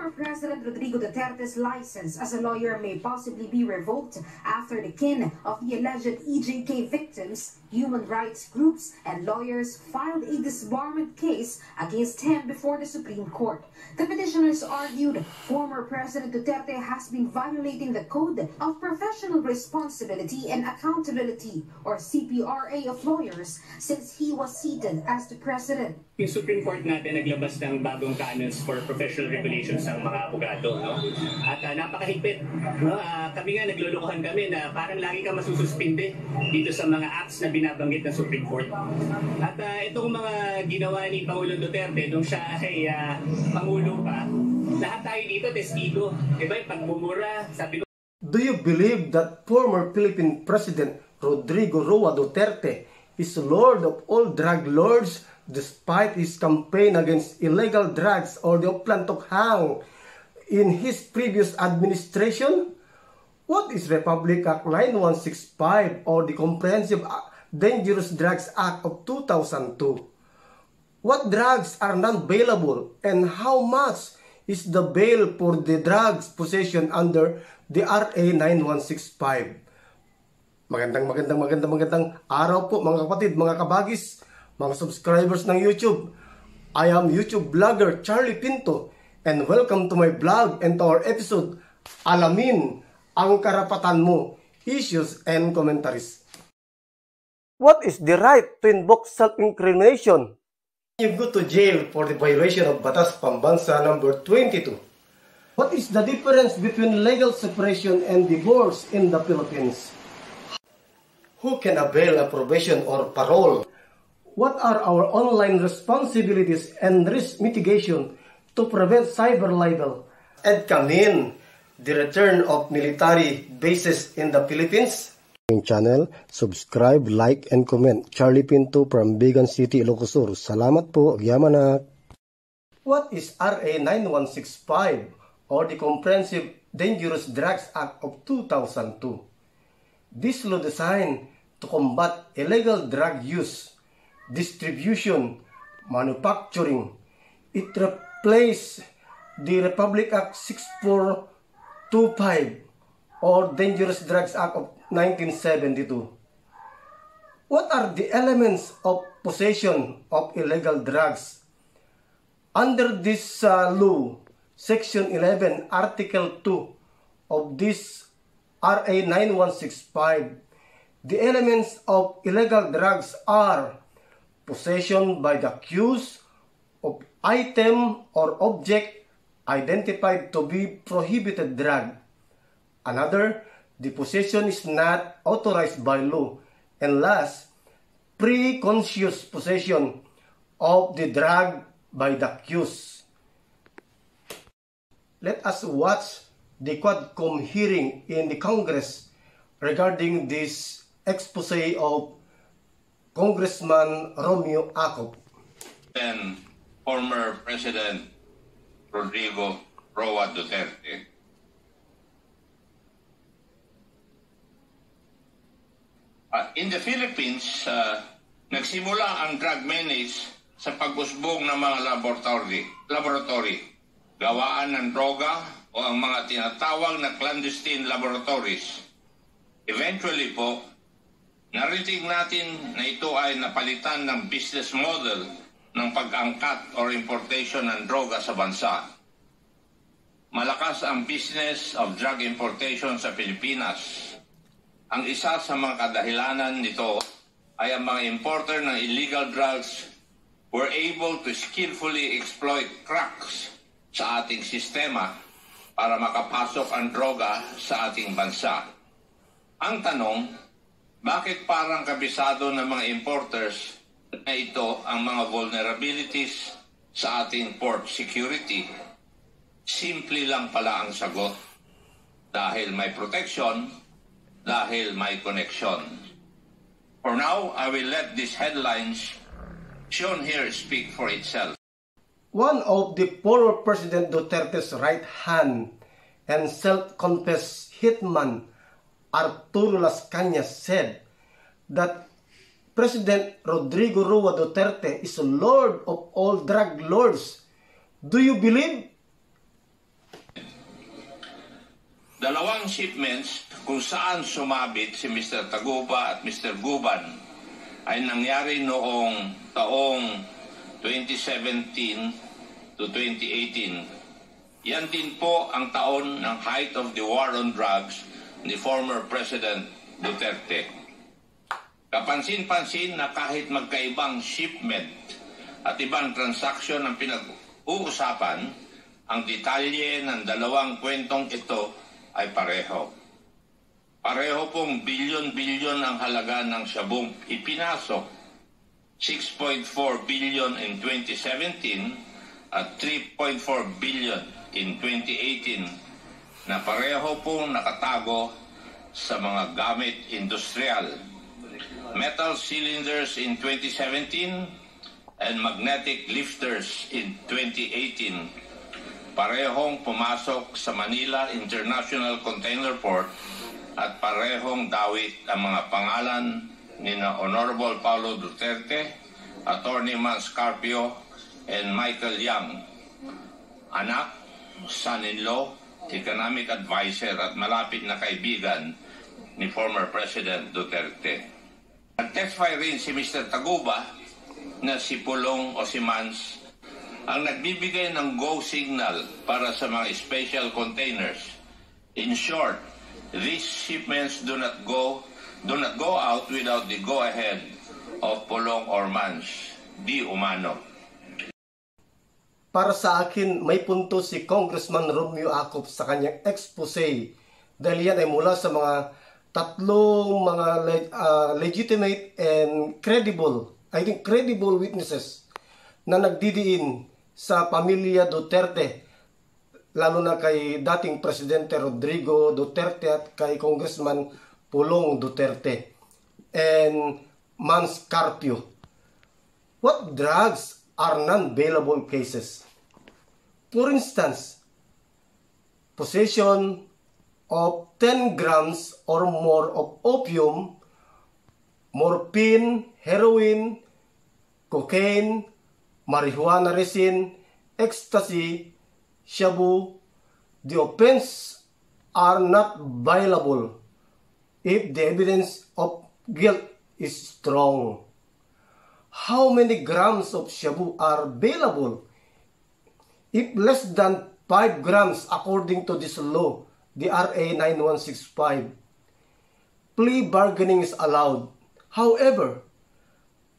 Former President Rodrigo Duterte's license as a lawyer may possibly be revoked after the kin of the alleged EJK victims, human rights groups, and lawyers filed a disbarment case against him before the Supreme Court. The petitioners argued former President Duterte has been violating the Code of Professional Responsibility and Accountability, or CPRA, of lawyers since he was seated as the president. Yung Supreme Court natin naglabas ng bagong canons for professional regulations ng mga abogado, no? At napakahigpit. No? Kami nga naglulukuhan kami na parang lagi ka masususpinde dito sa mga acts na binabanggit ng Supreme Court. At itong mga ginawa ni Pangulong Duterte nung siya ay Pangulo pa, lahat tayo dito testigo. Diba yung pagmumura, sabi ko. Do you believe that former Philippine President Rodrigo Roa Duterte is Lord of all drug lords despite his campaign against illegal drugs or the Oplantok Hang in his previous administration? What is Republic Act 9165 or the Comprehensive Dangerous Drugs Act of 2002? What drugs are non-bailable and how much is the bail for the drugs possession under the RA 9165? Magandang araw po mga kapatid, mga kabagis, mga subscribers ng YouTube. I am YouTube vlogger Charlie Pinto and welcome to my vlog and to our episode, Alamin ang Karapatan Mo, Issues and Commentaries. What is the right to invoke self-incrimination? You go to jail for the violation of Batas Pambansa number 22. What is the difference between legal separation and divorce in the Philippines? Who can avail a probation or parole? What are our online responsibilities and risk mitigation to prevent cyber libel? And Kamin, the return of military bases in the Philippines. Channel, subscribe, like, and comment. Charlie Pinto from Bigan City, Ilocos Sur. Salamat po, Yamanak. What is RA 9165 or the Comprehensive Dangerous Drugs Act of 2002? This law designed to combat illegal drug use, distribution, manufacturing. It replaced the Republic Act 6425 or Dangerous Drugs Act of 1972. What are the elements of possession of illegal drugs? Under this law, Section 11, Article 2 of this RA 9165, the elements of illegal drugs are possession by the accused of item or object identified to be prohibited drug. Another, the possession is not authorized by law. And last, pre-conscious possession of the drug by the accused. Let us watch the Quadcom hearing in the Congress regarding this expose of Congressman Romeo Acop. Then former President Rodrigo Roa Duterte. In the Philippines, nagsimula ang drug menace sa pag-usbong ng mga laboratory, gawaan ng droga o ang mga tinatawag na clandestine laboratories. Eventually po, narinig natin na ito ay napalitan ng business model ng pag-angkat or importation ng droga sa bansa. Malakas ang business of drug importation sa Pilipinas. Ang isa sa mga kadahilanan nito ay ang mga importer ng illegal drugs were able to skillfully exploit cracks sa ating sistema para makapasok ang droga sa ating bansa. Ang tanong, bakit parang kabisado ng mga importers na ito ang mga vulnerabilities sa ating port security? Simple lang pala ang sagot. Dahil may protection, dahil may connection. For now, I will let these headlines shown here speak for itself. One of the former President Duterte's right hand and self-confessed hitman Arturo Las Cañas said that President Rodrigo Roa Duterte is Lord of all drug lords. Do you believe? Dalawang shipments kung saan sumabit si Mr. Taguba at Mr. Guban ay nangyari noong taong 2017 to 2018. Yan din po ang taon ng height of the war on drugs ni former President Duterte. Kapansin-pansin na kahit magkaibang shipment at ibang transaksyon ang pinag-uusapan, ang detalye ng dalawang kwentong ito ay pareho. Pareho pong bilyon-bilyon ang halaga ng syabong ipinasok, 6.4 billion in 2017 at 3.4 billion in 2018 na pareho pong nakatago sa mga gamit industrial. Metal cylinders in 2017 and magnetic lifters in 2018. Parehong pumasok sa Manila International Container Port at parehong dawit ang mga pangalan ni Honorable Paulo Duterte, Attorney Mans Carpio, and Michael Yang, anak, son-in-law, economic advisor at malapit na kaibigan ni former President Duterte. Nag-testify rin si Mr. Taguba na si Pulong o si Mans ang nagbibigay ng go signal para sa mga special containers. In short, these shipments do not go out without the go-ahead of Pulong or Mans, di umano. Para sa akin, may punto si Congressman Romeo Acop sa kanyang expose dahil yan ay mula sa mga tatlong mga legitimate and credible witnesses na nagdidiin sa pamilya Duterte, lalo na kay dating Presidente Rodrigo Duterte at kay Congressman Pulong Duterte and Mans Carpio. What drugs are non-bailable cases? For instance, possession of 10 grams or more of opium, morphine, heroin, cocaine, marijuana resin, ecstasy, shabu. The offense are not bailable if the evidence of guilt is strong. How many grams of shabu are bailable? If less than 5 grams according to this law, the RA 9165, plea bargaining is allowed. However,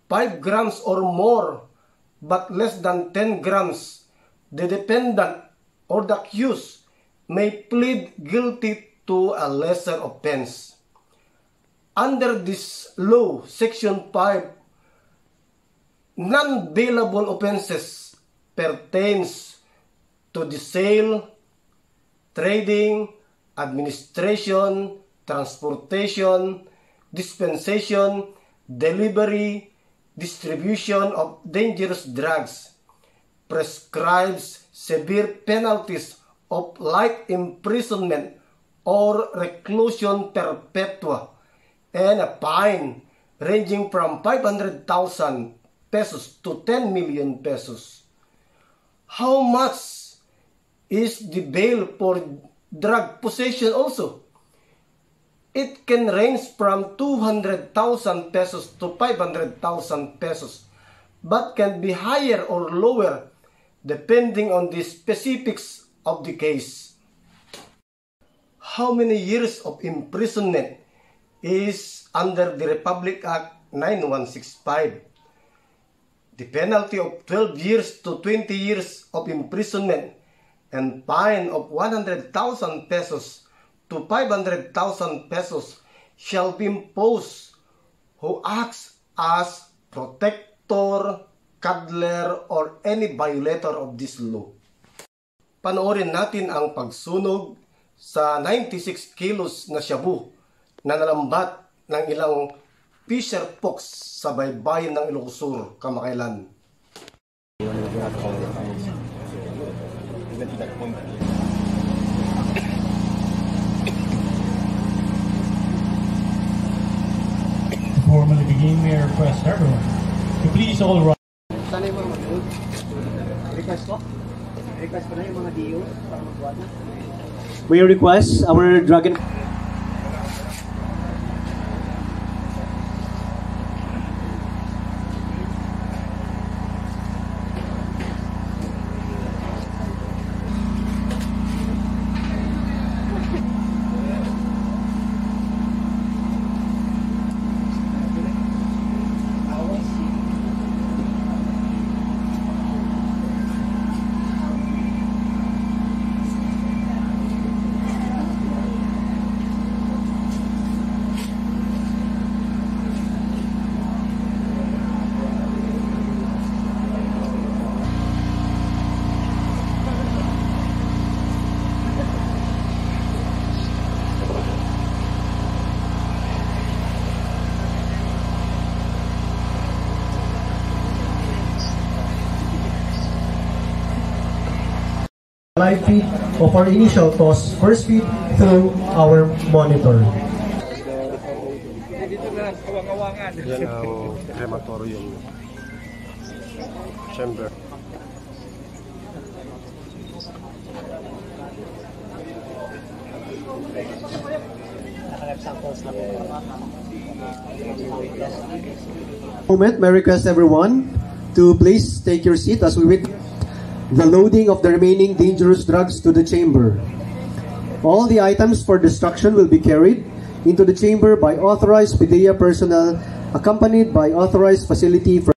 5 grams or more but less than 10 grams, the defendant or the accused may plead guilty to a lesser offense. Under this law, Section 5, non-bailable offenses pertains to the sale, trading, administration, transportation, dispensation, delivery, distribution of dangerous drugs, prescribes severe penalties of life imprisonment or reclusion perpetua and a fine ranging from 500,000 pesos to 10 million pesos. How much is the bail for drug possession also? It can range from 200,000 pesos to 500,000 pesos, but can be higher or lower depending on the specifics of the case. How many years of imprisonment is under the Republic Act 9165? The penalty of 12 years to 20 years of imprisonment and fine of 100,000 pesos to 500,000 pesos shall be imposed who acts as protector, cuddler, or any violator of this law. Panoorin natin ang pagsunog sa 96 kilos na shabu na nalambat ng ilang fisher folks sa baybayin ng Ilocos Sur kamakailan. Formally begin, may I request everyone to please all rise. Sana yung mga mag-request ko? Request ko na yung mga DO para magbuhat na. we request our drug and live feed of our initial toss first feed through our monitor. Yan ang crematorium chamber. Moment, may request everyone to please take your seat as we wait the loading of the remaining dangerous drugs to the chamber. All the items for destruction will be carried into the chamber by authorized PDEA personnel accompanied by authorized facility for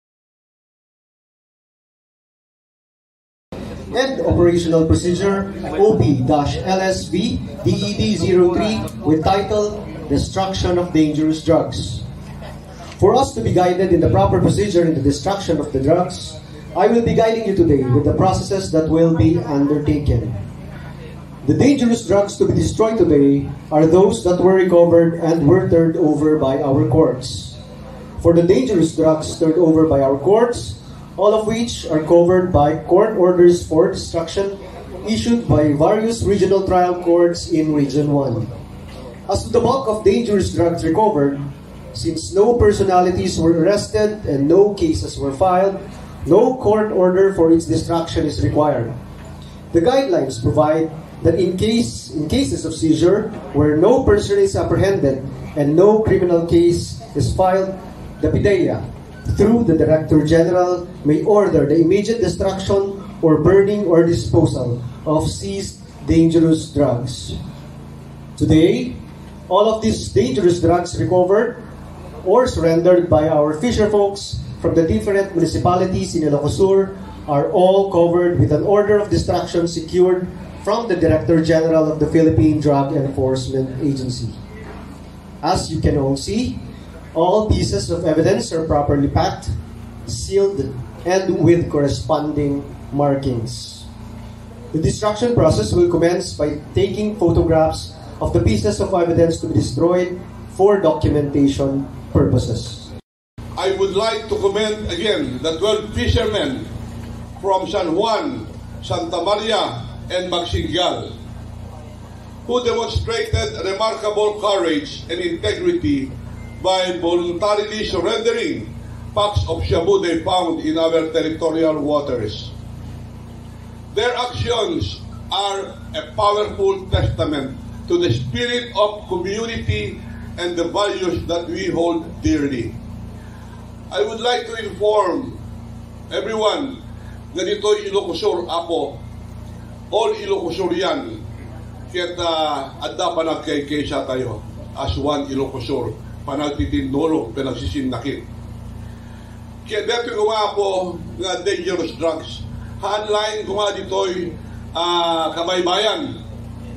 and operational procedure OP-LSV DED-03 with title Destruction of Dangerous Drugs. For us to be guided in the proper procedure in the destruction of the drugs, I will be guiding you today with the processes that will be undertaken. The dangerous drugs to be destroyed today are those that were recovered and were turned over by our courts. For the dangerous drugs turned over by our courts, all of which are covered by court orders for destruction issued by various regional trial courts in Region 1. As to the bulk of dangerous drugs recovered, since no personalities were arrested and no cases were filed, no court order for its destruction is required. The guidelines provide that in cases of seizure where no person is apprehended and no criminal case is filed, the PDEA, through the Director General, may order the immediate destruction or burning or disposal of seized dangerous drugs. Today, all of these dangerous drugs recovered or surrendered by our fisher folks from the different municipalities in Ilocos Sur are all covered with an order of destruction secured from the Director General of the Philippine Drug Enforcement Agency. As you can all see, all pieces of evidence are properly packed, sealed, and with corresponding markings. The destruction process will commence by taking photographs of the pieces of evidence to be destroyed for documentation purposes. I would like to commend again the 12 fishermen from San Juan, Santa Maria, and Magsingal, who demonstrated remarkable courage and integrity by voluntarily surrendering packs of shabu they found in our territorial waters. Their actions are a powerful testament to the spirit of community and the values that we hold dearly. I would like to inform everyone na dito'y Ilocos Sur ako. All Ilocos Sur yan. Kaya't adda pa nagkay-kaysa tayo as one Ilocos Sur. Panagtitindolo, pinagsisinakit. Kaya dito ko nga po nga dangerous drugs. Haanlain ko nga dito'y kabaybayan.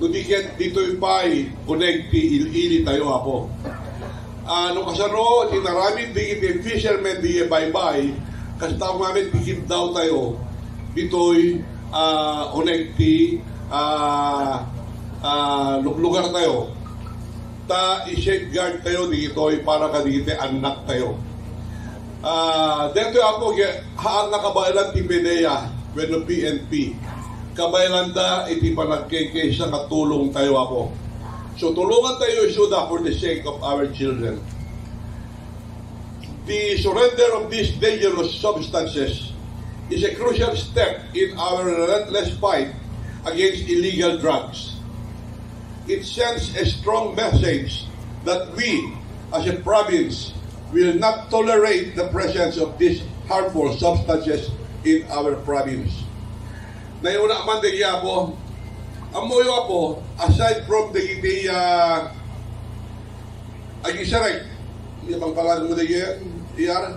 Nudikit dito'y pa'y connecti ili tayo ako. No kasano, tinaramin di iti fishermen di bye-bye, kasi tao namin dikit daw tayo, dito'y connecti lugar tayo. Ta i-safeguard tayo dito'y para kadite anak tayo. Dito ako, haang nakabaylan ti PDEA, when PNP, kabaylan da iti panagkeke sa katulong tayo ako. So tulungan tayo isuda for the sake of our children. The surrender of these dangerous substances is a crucial step in our relentless fight against illegal drugs. it sends a strong message that we, as a province, will not tolerate the presence of these harmful substances in our province. Nayuna man de Yapo, amoyo po, aside from the agisarek, yung bang pangalan mo de iyar,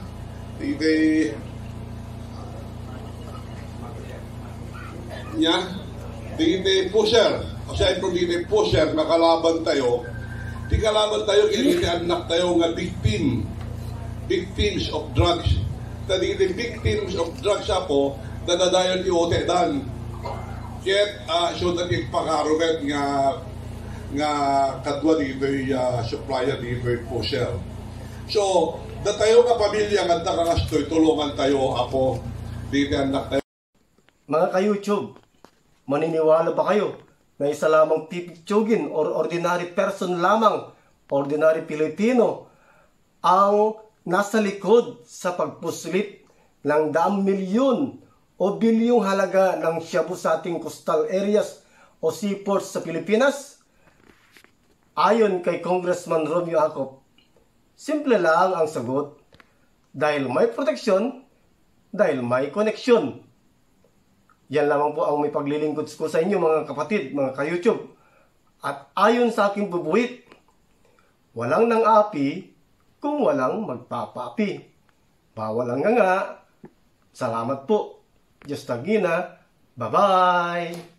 the pusher, aside from the pusher, nakalaban tayo, di kalaban tayo, anak tayo nga victims of drugs. Tadi the victims of drugs ako, dadadayon iote dan. Yet, so that ipakarumet nga kadwa dito supplier dito pusher. So, tayo ka pamilya nga nakakastoy, tulungan tayo ako, dito anak tayo. Mga ka-YouTube, maniniwala ba kayo na isa lamang pipitsugin or ordinary person lamang, ordinary Pilipino, ang nasa likod sa pagpuslit ng daang milyon o bilyong halaga ng shabu sa ating coastal areas o seaports sa Pilipinas? Ayon kay Congressman Romeo Acop, simple lang ang sagot, dahil may proteksyon, dahil may koneksyon. Yan lamang po ang may paglilingkod ko sa inyo mga kapatid, mga ka-YouTube. At ayon sa aking bubuhit, walang nang api kung walang magpapaapi. Bawal ang nga. Salamat po. Diyos tagina. Bye-bye!